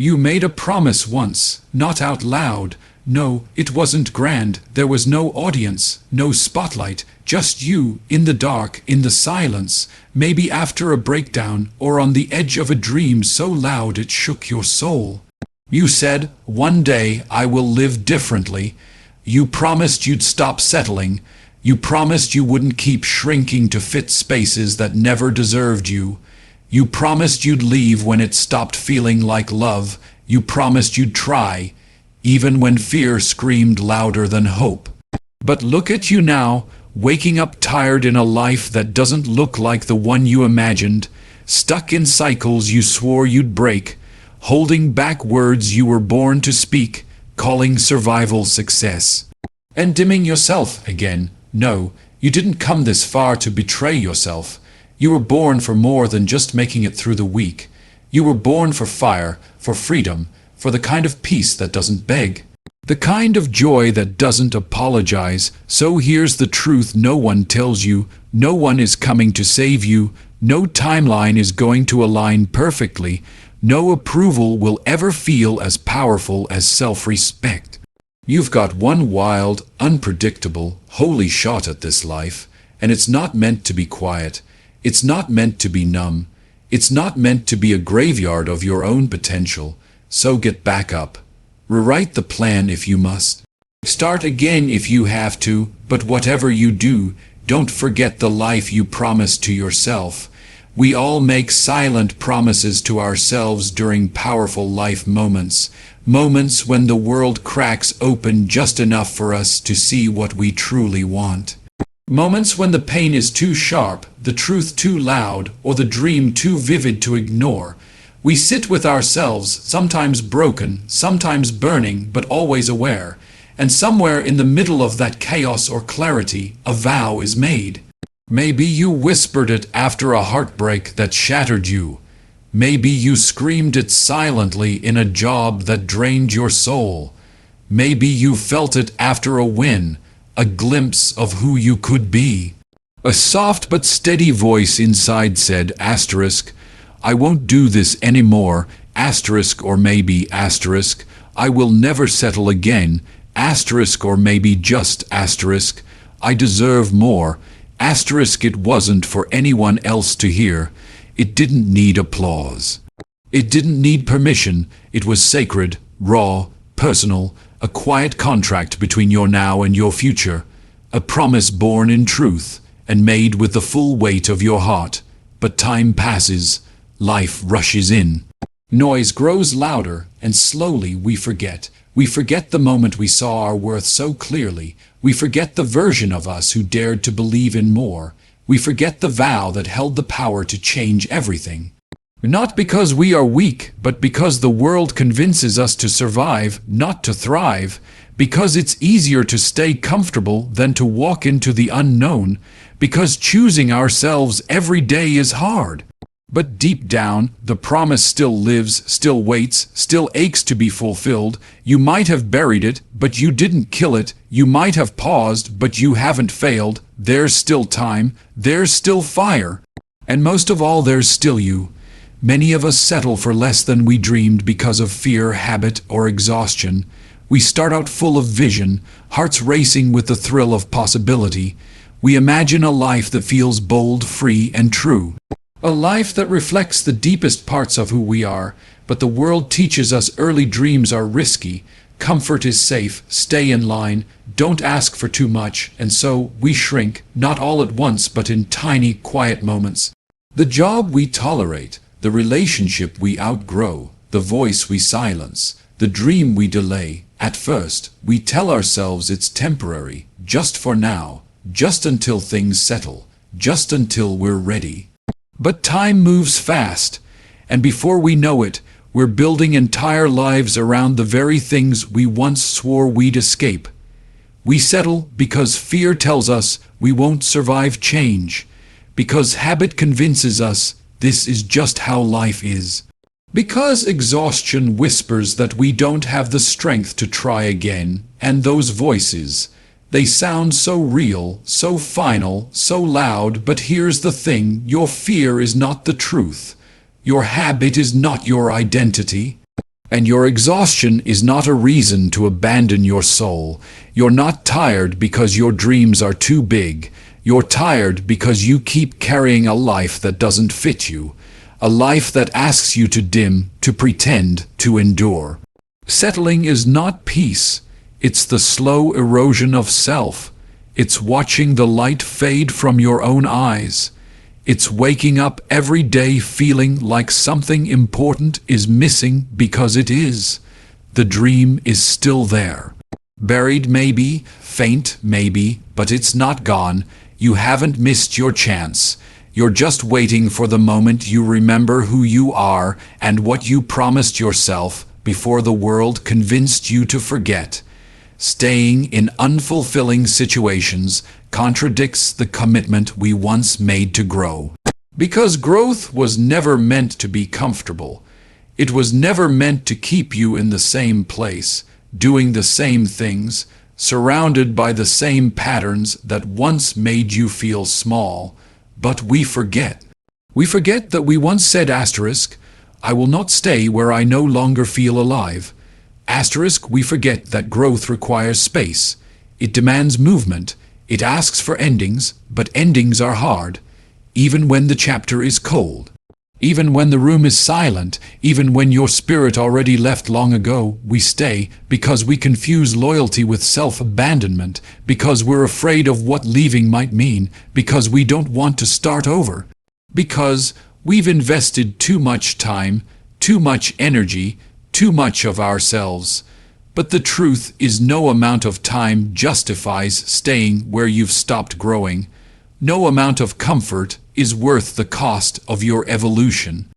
You made a promise once, not out loud. No, it wasn't grand. There was no audience, no spotlight, just you, in the dark, in the silence, maybe after a breakdown, or on the edge of a dream so loud it shook your soul. You said, "One day I will live differently." You promised you'd stop settling. You promised you wouldn't keep shrinking to fit spaces that never deserved you. You promised you'd leave when it stopped feeling like love. You promised you'd try, even when fear screamed louder than hope. But look at you now, waking up tired in a life that doesn't look like the one you imagined, stuck in cycles you swore you'd break, holding back words you were born to speak, calling survival success. And dimming yourself again. No, you didn't come this far to betray yourself. You were born for more than just making it through the week. You were born for fire, for freedom, for the kind of peace that doesn't beg, the kind of joy that doesn't apologize. So here's the truth no one tells you. No one is coming to save you. No timeline is going to align perfectly. No approval will ever feel as powerful as self-respect. You've got one wild, unpredictable, holy shot at this life, and it's not meant to be quiet. It's not meant to be numb. It's not meant to be a graveyard of your own potential. So get back up. Rewrite the plan if you must. Start again if you have to, but whatever you do, don't forget the life you promised to yourself. We all make silent promises to ourselves during powerful life moments. Moments when the world cracks open just enough for us to see what we truly want. Moments when the pain is too sharp, the truth too loud, or the dream too vivid to ignore. We sit with ourselves, sometimes broken, sometimes burning, but always aware. And somewhere in the middle of that chaos or clarity, a vow is made. Maybe you whispered it after a heartbreak that shattered you. Maybe you screamed it silently in a job that drained your soul. Maybe you felt it after a win, a glimpse of who you could be. A soft but steady voice inside said, asterisk, I won't do this anymore, asterisk or maybe asterisk, I will never settle again, asterisk or maybe just asterisk, I deserve more, asterisk it wasn't for anyone else to hear, it didn't need applause. It didn't need permission, it was sacred, raw, personal, a quiet contract between your now and your future, a promise born in truth and made with the full weight of your heart. But time passes, life rushes in. Noise grows louder, and slowly we forget. We forget the moment we saw our worth so clearly. We forget the version of us who dared to believe in more. We forget the vow that held the power to change everything. Not because we are weak, but because the world convinces us to survive, not to thrive. Because it's easier to stay comfortable than to walk into the unknown. Because choosing ourselves every day is hard. But deep down, the promise still lives, still waits, still aches to be fulfilled. You might have buried it, but you didn't kill it. You might have paused, but you haven't failed. There's still time. There's still fire. And most of all, there's still you. Many of us settle for less than we dreamed because of fear, habit, or exhaustion. We start out full of vision, hearts racing with the thrill of possibility. We imagine a life that feels bold, free, and true. A life that reflects the deepest parts of who we are, but the world teaches us early dreams are risky. Comfort is safe, stay in line, don't ask for too much, and so we shrink, not all at once but in tiny, quiet moments. The job we tolerate, the relationship we outgrow, the voice we silence, the dream we delay. At first, we tell ourselves it's temporary, just for now, just until things settle, just until we're ready. But time moves fast, and before we know it, we're building entire lives around the very things we once swore we'd escape. We settle because fear tells us we won't survive change, because habit convinces us this is just how life is, because exhaustion whispers that we don't have the strength to try again, and those voices, they sound so real, so final, so loud, but here's the thing, your fear is not the truth. Your habit is not your identity. And your exhaustion is not a reason to abandon your soul. You're not tired because your dreams are too big. You're tired because you keep carrying a life that doesn't fit you. A life that asks you to dim, to pretend, to endure. Settling is not peace. It's the slow erosion of self. It's watching the light fade from your own eyes. It's waking up every day feeling like something important is missing because it is. The dream is still there. Buried maybe, faint maybe, but it's not gone. You haven't missed your chance. You're just waiting for the moment you remember who you are and what you promised yourself before the world convinced you to forget. Staying in unfulfilling situations contradicts the commitment we once made to grow. Because growth was never meant to be comfortable. It was never meant to keep you in the same place, doing the same things, surrounded by the same patterns that once made you feel small. But we forget. We forget that we once said asterisk, I will not stay where I no longer feel alive. Asterisk, we forget that growth requires space. It demands movement. It asks for endings, but endings are hard. Even when the chapter is cold. Even when the room is silent, even when your spirit already left long ago, we stay because we confuse loyalty with self-abandonment, because we're afraid of what leaving might mean, because we don't want to start over, because we've invested too much time, too much energy, too much of ourselves. But the truth is no amount of time justifies staying where you've stopped growing. No amount of comfort is worth the cost of your evolution.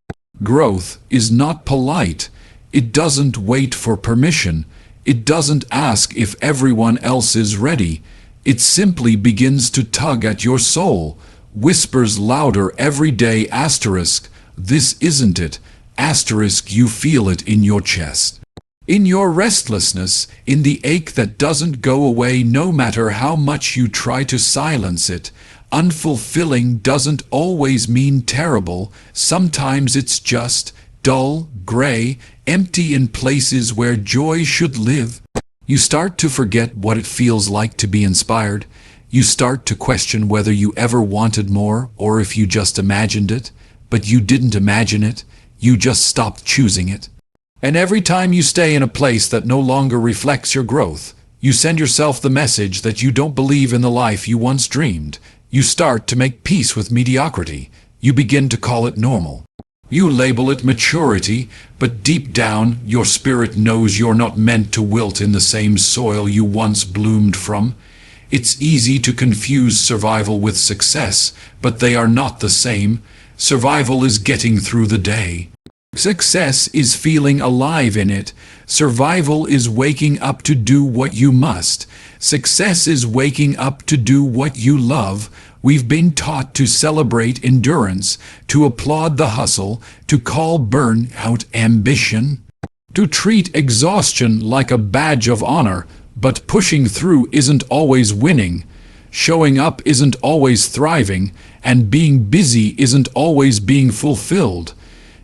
Growth is not polite. It doesn't wait for permission. It doesn't ask if everyone else is ready. It simply begins to tug at your soul, whispers louder every day asterisk, this isn't it, asterisk you feel it in your chest. In your restlessness, in the ache that doesn't go away no matter how much you try to silence it. Unfulfilling doesn't always mean terrible. Sometimes it's just dull, gray, empty in places where joy should live. You start to forget what it feels like to be inspired. You start to question whether you ever wanted more or if you just imagined it. But you didn't imagine it. You just stopped choosing it. And every time you stay in a place that no longer reflects your growth, you send yourself the message that you don't believe in the life you once dreamed. You start to make peace with mediocrity. You begin to call it normal. You label it maturity, but deep down, your spirit knows you're not meant to wilt in the same soil you once bloomed from. It's easy to confuse survival with success, but they are not the same. Survival is getting through the day. Success is feeling alive in it. Survival is waking up to do what you must. Success is waking up to do what you love. We've been taught to celebrate endurance, to applaud the hustle, to call burnout ambition, to treat exhaustion like a badge of honor. But pushing through isn't always winning. Showing up isn't always thriving, and being busy isn't always being fulfilled.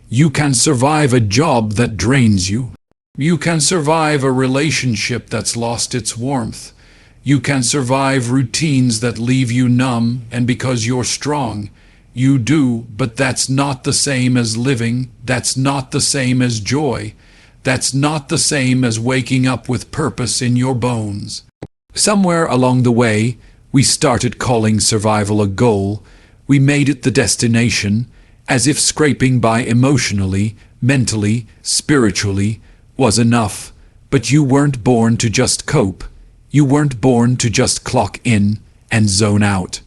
You can survive a job that drains you. You can survive a relationship that's lost its warmth. You can survive routines that leave you numb, and because you're strong, you do, but that's not the same as living. That's not the same as joy. That's not the same as waking up with purpose in your bones. Somewhere along the way, we started calling survival a goal. We made it the destination, as if scraping by emotionally, mentally, spiritually was enough. But you weren't born to just cope. You weren't born to just clock in and zone out.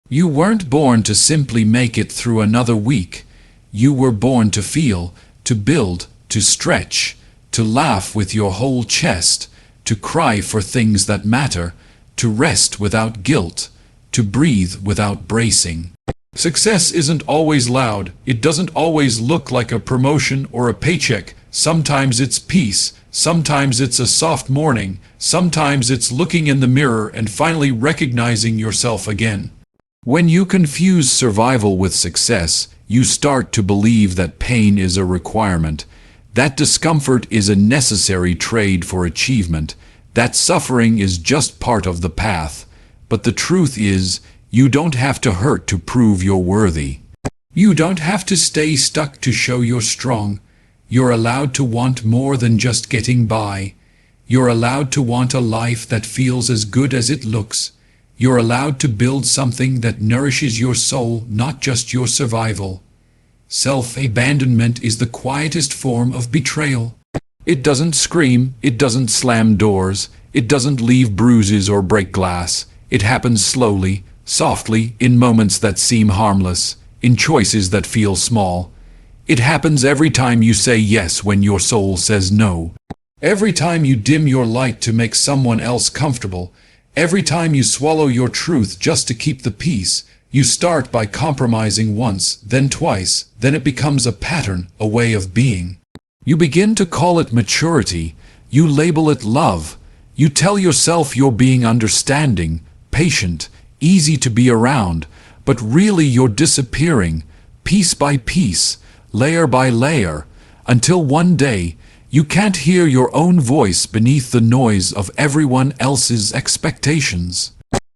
You weren't born to simply make it through another week. You were born to feel, to build, to stretch, to laugh with your whole chest, to cry for things that matter, to rest without guilt, to breathe without bracing. Success isn't always loud. It doesn't always look like a promotion or a paycheck. Sometimes it's peace. Sometimes it's a soft morning. Sometimes it's looking in the mirror and finally recognizing yourself again. When you confuse survival with success, you start to believe that pain is a requirement. That discomfort is a necessary trade for achievement. That suffering is just part of the path. But the truth is, you don't have to hurt to prove you're worthy. You don't have to stay stuck to show you're strong. You're allowed to want more than just getting by. You're allowed to want a life that feels as good as it looks. You're allowed to build something that nourishes your soul, not just your survival. Self-abandonment is the quietest form of betrayal. It doesn't scream, it doesn't slam doors, it doesn't leave bruises or break glass. It happens slowly, softly, in moments that seem harmless, in choices that feel small. It happens every time you say yes when your soul says no. Every time you dim your light to make someone else comfortable. Every time you swallow your truth just to keep the peace. You start by compromising once, then twice, then it becomes a pattern, a way of being. You begin to call it maturity. You label it love. You tell yourself you're being understanding, patient, easy to be around, but really you're disappearing, piece by piece, layer by layer, until one day you can't hear your own voice beneath the noise of everyone else's expectations.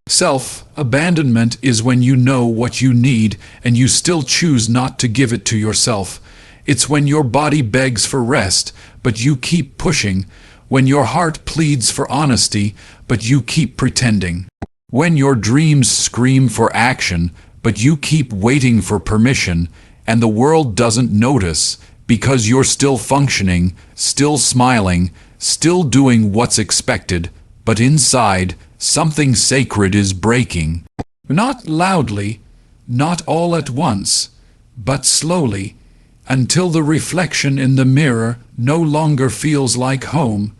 Self-abandonment is when you know what you need and you still choose not to give it to yourself. It's when your body begs for rest, but you keep pushing. When your heart pleads for honesty, but you keep pretending. When your dreams scream for action, but you keep waiting for permission, and the world doesn't notice because you're still functioning, still smiling, still doing what's expected, but inside, something sacred is breaking. Not loudly, not all at once, but slowly, until the reflection in the mirror no longer feels like home.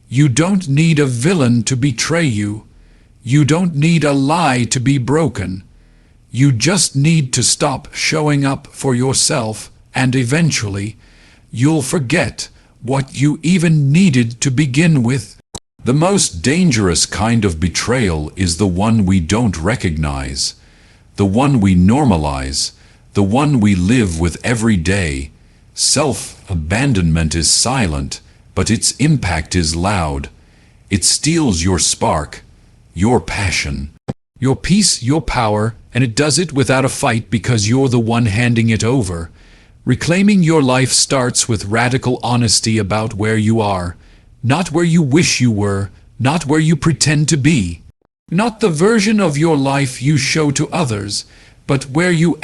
You don't need a villain to betray you. You don't need a lie to be broken. You just need to stop showing up for yourself, and eventually, you'll forget what you even needed to begin with. The most dangerous kind of betrayal is the one we don't recognize, the one we normalize, the one we live with every day. Self-abandonment is silent, but its impact is loud. It steals your spark, your passion, your peace, your power, and it does it without a fight because you're the one handing it over. Reclaiming your life starts with radical honesty about where you are, not where you wish you were, not where you pretend to be, not the version of your life you show to others, but where you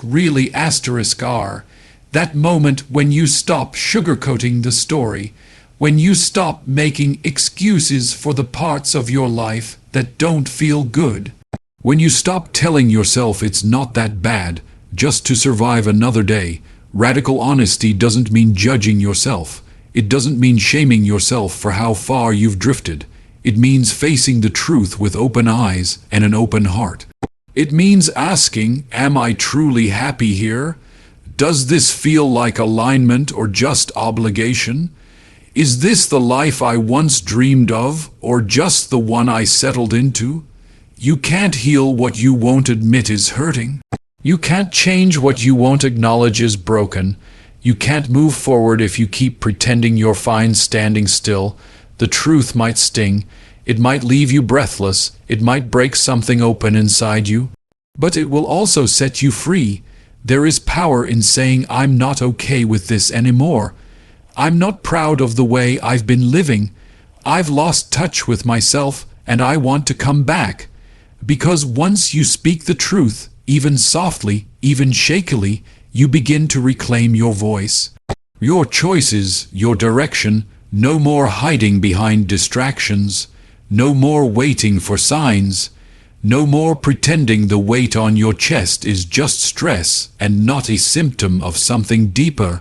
really are. That moment when you stop sugarcoating the story, when you stop making excuses for the parts of your life that don't feel good, when you stop telling yourself it's not that bad just to survive another day. Radical honesty doesn't mean judging yourself. It doesn't mean shaming yourself for how far you've drifted. It means facing the truth with open eyes and an open heart. It means asking, am I truly happy here? Does this feel like alignment or just obligation? Is this the life I once dreamed of, or just the one I settled into? You can't heal what you won't admit is hurting. You can't change what you won't acknowledge is broken. You can't move forward if you keep pretending you're fine standing still. The truth might sting. It might leave you breathless. It might break something open inside you. But it will also set you free. There is power in saying, I'm not okay with this anymore. I'm not proud of the way I've been living. I've lost touch with myself, and I want to come back. Because once you speak the truth, even softly, even shakily, you begin to reclaim your voice. Your choices, your direction, no more hiding behind distractions, no more waiting for signs, no more pretending the weight on your chest is just stress and not a symptom of something deeper.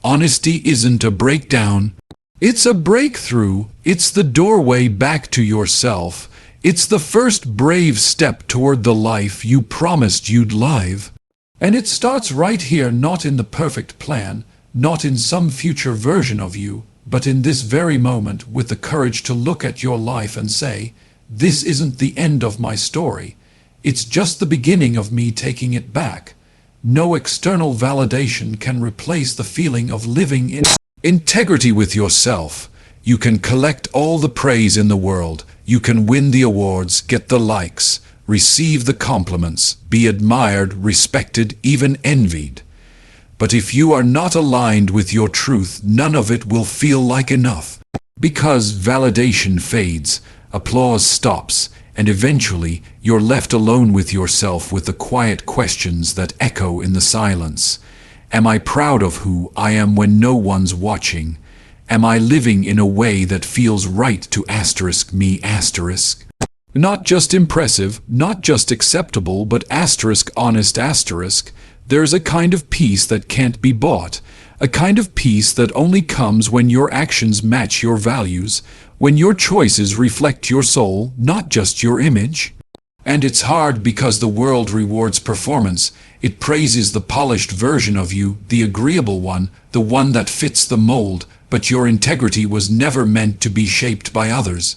Honesty isn't a breakdown. It's a breakthrough. It's the doorway back to yourself. It's the first brave step toward the life you promised you'd live. And it starts right here, not in the perfect plan, not in some future version of you, but in this very moment with the courage to look at your life and say, this isn't the end of my story. It's just the beginning of me taking it back. No external validation can replace the feeling of living in integrity with yourself. You can collect all the praise in the world. You can win the awards, get the likes, receive the compliments, be admired, respected, even envied. But if you are not aligned with your truth, none of it will feel like enough. Because validation fades, applause stops, and eventually you're left alone with yourself, with the quiet questions that echo in the silence. Am I proud of who I am when no one's watching? Am I living in a way that feels right to me? Not just impressive, not just acceptable, but honest. There's a kind of peace that can't be bought, a kind of peace that only comes when your actions match your values, when your choices reflect your soul, not just your image. And it's hard because the world rewards performance. It praises the polished version of you, the agreeable one, the one that fits the mold, but your integrity was never meant to be shaped by others.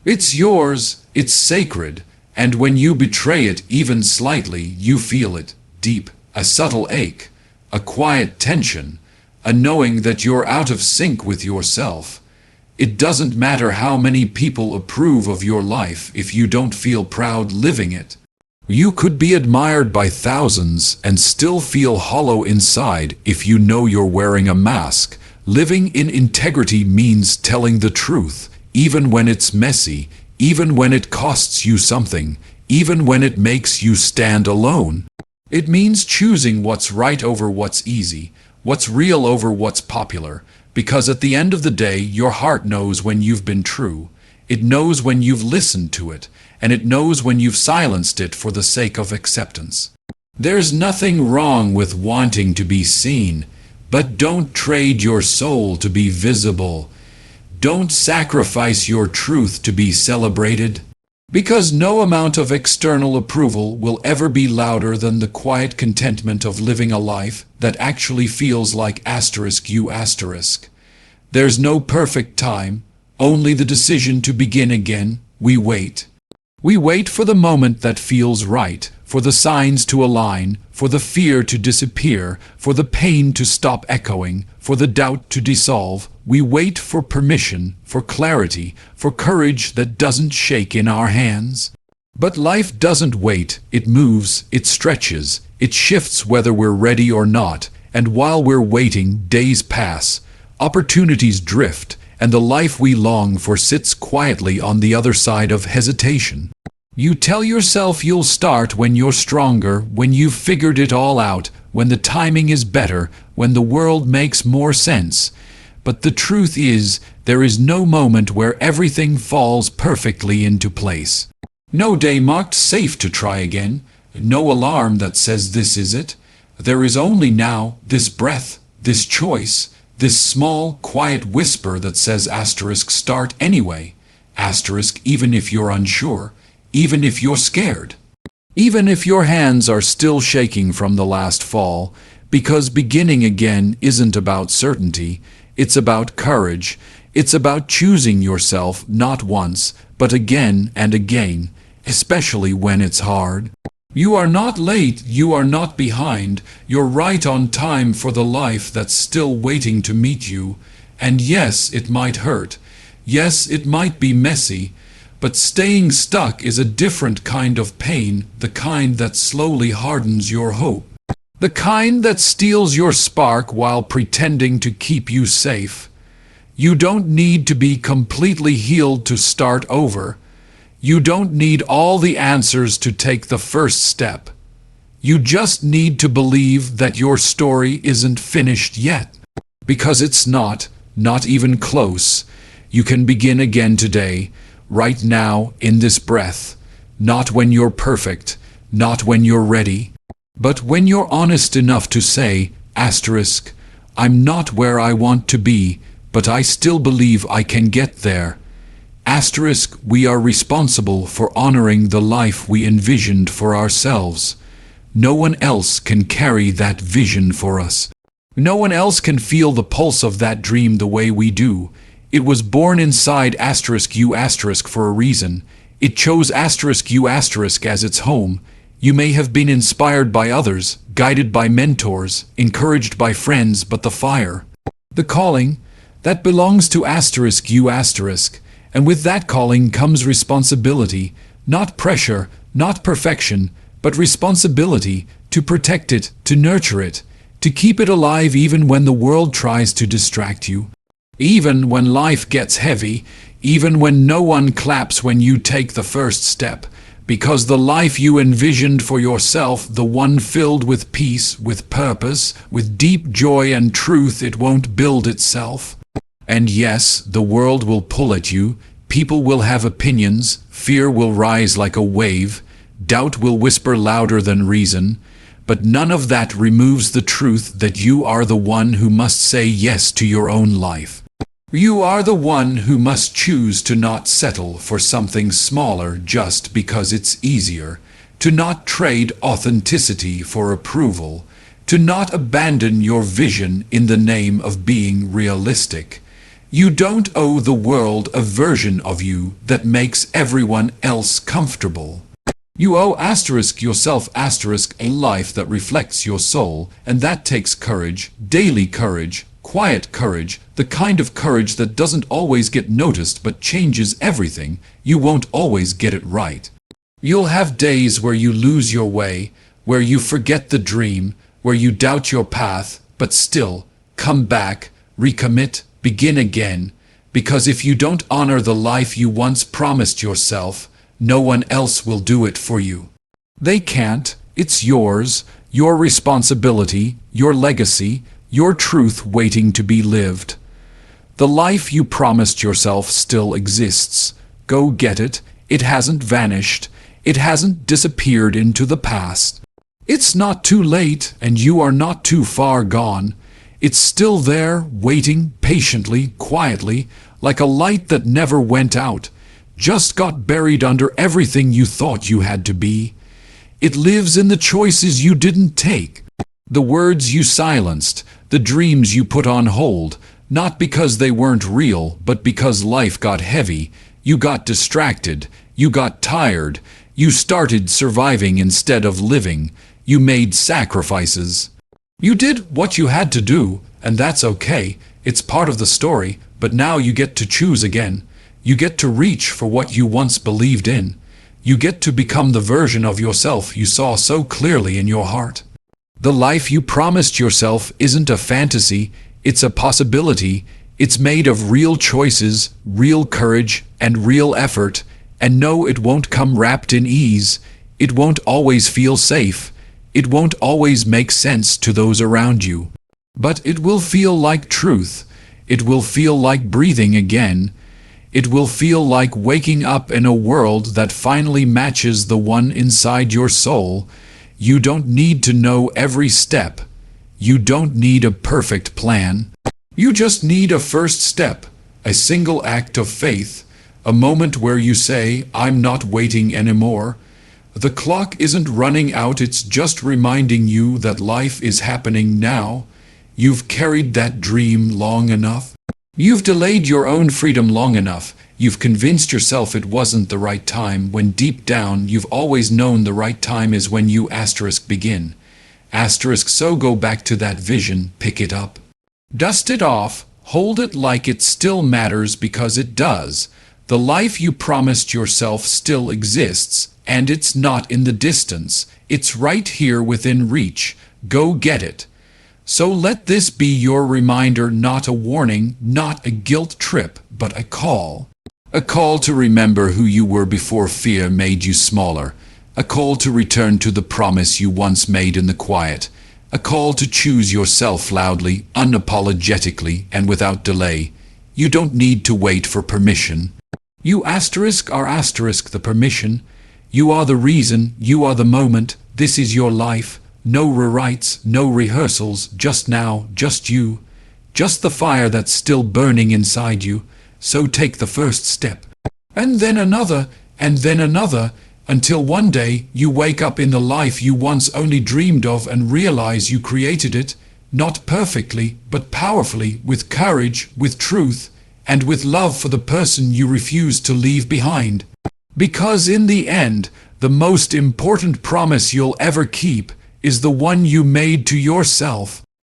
It's yours, it's sacred, and when you betray it even slightly, you feel it, deep, a subtle ache, a quiet tension, a knowing that you're out of sync with yourself. It doesn't matter how many people approve of your life if you don't feel proud living it. You could be admired by thousands and still feel hollow inside if you know you're wearing a mask. Living in integrity means telling the truth, even when it's messy, even when it costs you something, even when it makes you stand alone. It means choosing what's right over what's easy, what's real over what's popular, because at the end of the day, your heart knows when you've been true. It knows when you've listened to it, and it knows when you've silenced it for the sake of acceptance. There's nothing wrong with wanting to be seen, but don't trade your soul to be visible. Don't sacrifice your truth to be celebrated. Because no amount of external approval will ever be louder than the quiet contentment of living a life that actually feels like you. There's no perfect time, only the decision to begin again. We wait. We wait for the moment that feels right, for the signs to align, for the fear to disappear, for the pain to stop echoing, for the doubt to dissolve. We wait for permission, for clarity, for courage that doesn't shake in our hands. But life doesn't wait. It moves, it stretches, it shifts whether we're ready or not. And while we're waiting, days pass, opportunities drift, and the life we long for sits quietly on the other side of hesitation. You tell yourself you'll start when you're stronger, when you've figured it all out, when the timing is better, when the world makes more sense. But the truth is, there is no moment where everything falls perfectly into place. No day marked safe to try again, no alarm that says this is it. There is only now, this breath, this choice, this small, quiet whisper that says start anyway. Even if you're unsure, even if you're scared. Even if your hands are still shaking from the last fall, because beginning again isn't about certainty, it's about courage. It's about choosing yourself not once, but again and again, especially when it's hard. You are not late, you are not behind, you're right on time for the life that's still waiting to meet you. And yes, it might hurt. Yes, it might be messy. But staying stuck is a different kind of pain, the kind that slowly hardens your hope. The kind that steals your spark while pretending to keep you safe. You don't need to be completely healed to start over. You don't need all the answers to take the first step. You just need to believe that your story isn't finished yet. Because it's not even close. You can begin again today, right now, in this breath. Not when you're perfect, not when you're ready, but when you're honest enough to say, I'm not where I want to be, but I still believe I can get there. We are responsible for honoring the life we envisioned for ourselves. No one else can carry that vision for us. No one else can feel the pulse of that dream the way we do. It was born inside you for a reason. It chose you as its home. You may have been inspired by others, guided by mentors, encouraged by friends, but the fire, the calling, that belongs to you. And with that calling comes responsibility, not pressure, not perfection, but responsibility to protect it, to nurture it, to keep it alive even when the world tries to distract you. Even when life gets heavy, even when no one claps when you take the first step, because the life you envisioned for yourself, the one filled with peace, with purpose, with deep joy and truth, it won't build itself. And yes, the world will pull at you, people will have opinions, fear will rise like a wave, doubt will whisper louder than reason, but none of that removes the truth that you are the one who must say yes to your own life. You are the one who must choose to not settle for something smaller just because it's easier, to not trade authenticity for approval, to not abandon your vision in the name of being realistic. You don't owe the world a version of you that makes everyone else comfortable. You owe yourself a life that reflects your soul, and that takes courage, daily courage, quiet courage, the kind of courage that doesn't always get noticed but changes everything. You won't always get it right. You'll have days where you lose your way, where you forget the dream, where you doubt your path, but still, come back, recommit, begin again, because if you don't honor the life you once promised yourself, no one else will do it for you. They can't. It's yours, your responsibility, your legacy, your truth waiting to be lived. The life you promised yourself still exists. Go get it. It hasn't vanished. It hasn't disappeared into the past. It's not too late, and you are not too far gone. It's still there, waiting, patiently, quietly, like a light that never went out, just got buried under everything you thought you had to be. It lives in the choices you didn't take, the words you silenced, the dreams you put on hold, not because they weren't real, but because life got heavy, you got distracted, you got tired, you started surviving instead of living, you made sacrifices. You did what you had to do, and that's okay, it's part of the story, but now you get to choose again. You get to reach for what you once believed in. You get to become the version of yourself you saw so clearly in your heart. The life you promised yourself isn't a fantasy, it's a possibility. It's made of real choices, real courage, and real effort. And no, it won't come wrapped in ease. It won't always feel safe. It won't always make sense to those around you. But it will feel like truth. It will feel like breathing again. It will feel like waking up in a world that finally matches the one inside your soul. You don't need to know every step. You don't need a perfect plan. You just need a first step, a single act of faith, a moment where you say, I'm not waiting anymore. The clock isn't running out, it's just reminding you that life is happening now. You've carried that dream long enough. You've delayed your own freedom long enough. You've convinced yourself it wasn't the right time, when deep down you've always known the right time is when you begin. So go back to that vision, pick it up. Dust it off, hold it like it still matters because it does. The life you promised yourself still exists, and it's not in the distance. It's right here within reach. Go get it. So let this be your reminder, not a warning, not a guilt trip, but a call. A call to remember who you were before fear made you smaller. A call to return to the promise you once made in the quiet. A call to choose yourself loudly, unapologetically, and without delay. You don't need to wait for permission. You are the permission. You are the reason, you are the moment. This is your life. No rewrites, no rehearsals, just now, just you. Just the fire that's still burning inside you. So take the first step. And then another, until one day you wake up in the life you once only dreamed of and realize you created it, not perfectly, but powerfully, with courage, with truth, and with love for the person you refuse to leave behind. Because in the end, The most important promise you'll ever keep is the one you made to yourself.